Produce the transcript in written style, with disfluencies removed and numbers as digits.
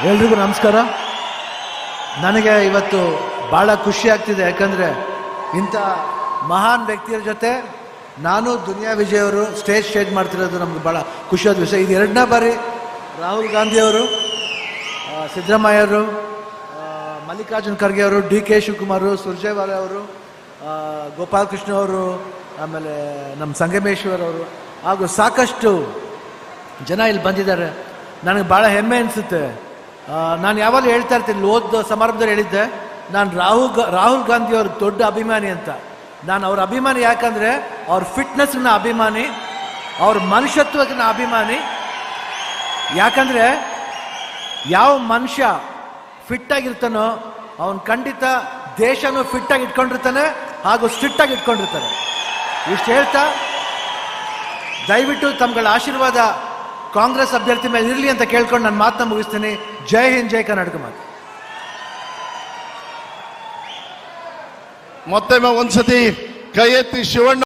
ಎಲ್ರಿಗೂ ನಮಸ್ಕಾರ. ನನಗೆ ಇವತ್ತು ಭಾಳ ಖುಷಿ ಆಗ್ತಿದೆ, ಯಾಕಂದರೆ ಇಂಥ ಮಹಾನ್ ವ್ಯಕ್ತಿಯರ ಜೊತೆ ನಾನು ದುನಿಯಾ ವಿಜಯ್ ಅವರು ಸ್ಟೇಜ್ ಮಾಡ್ತಿರೋದು ನಮ್ಗೆ ಭಾಳ ಖುಷಿಯಾದ ವಿಷಯ. ಇದು ಎರಡನೇ ಬಾರಿ ರಾಹುಲ್ ಗಾಂಧಿಯವರು, ಸಿದ್ದರಾಮಯ್ಯವರು, ಮಲ್ಲಿಕಾರ್ಜುನ್ ಖರ್ಗೆ ಅವರು, DK ಶಿವಕುಮಾರ್, ಸುರ್ಜೇವಾಲ ಅವರು, ಗೋಪಾಲಕೃಷ್ಣ ಅವರು, ಆಮೇಲೆ ನಮ್ಮ ಸಂಗಮೇಶ್ವರ್ ಅವರು ಹಾಗೂ ಸಾಕಷ್ಟು ಜನ ಇಲ್ಲಿ ಬಂದಿದ್ದಾರೆ. ನನಗೆ ಭಾಳ ಹೆಮ್ಮೆ ಅನಿಸುತ್ತೆ. ನಾನು ಯಾವಾಗಲೂ ಹೇಳ್ತಾ ಇರ್ತೀನಿ, ಓದ್ ಸಮಾರಂಭದಲ್ಲಿ ಹೇಳಿದ್ದೆ, ನಾನು ರಾಹುಲ್ ಗಾಂಧಿಯವ್ರ ದೊಡ್ಡ ಅಭಿಮಾನಿ ಅಂತ. ನಾನು ಅವ್ರ ಅಭಿಮಾನಿ ಯಾಕಂದರೆ ಅವ್ರ ಫಿಟ್ನೆಸ್ನ ಅಭಿಮಾನಿ, ಅವ್ರ ಮನುಷ್ಯತ್ವಕ್ಕೆ ಅಭಿಮಾನಿ. ಯಾಕಂದರೆ ಯಾವ ಮನುಷ್ಯ ಫಿಟ್ಟಾಗಿರ್ತಾನೋ ಅವನು ಖಂಡಿತ ದೇಶನೂ ಫಿಟ್ಟಾಗಿ ಇಟ್ಕೊಂಡಿರ್ತಾನೆ ಹಾಗೂ ಸ್ಟ್ರಿಕ್ಟಾಗಿ ಇಟ್ಕೊಂಡಿರ್ತಾನೆ. ಇಷ್ಟು ಹೇಳ್ತಾ ದಯವಿಟ್ಟು ತಮ್ಗಳ ಆಶೀರ್ವಾದ ಕಾಂಗ್ರೆಸ್ ಅಭ್ಯರ್ಥಿ ಮೇಲೆ ಇರಲಿ ಅಂತ ಕೇಳ್ಕೊಂಡು ನನ್ನ ಮಾತನ್ನ ಮುಗಿಸ್ತೀನಿ. ಜೈ ಹಿಂದ್, ಜೈ ಕರ್ನಾಟಕ ಮಾತು. ಮತ್ತೊಮ್ಮೆ ಒಂದ್ಸತಿ ಕೈ ಎತ್ತಿ ಶಿವಣ್ಣ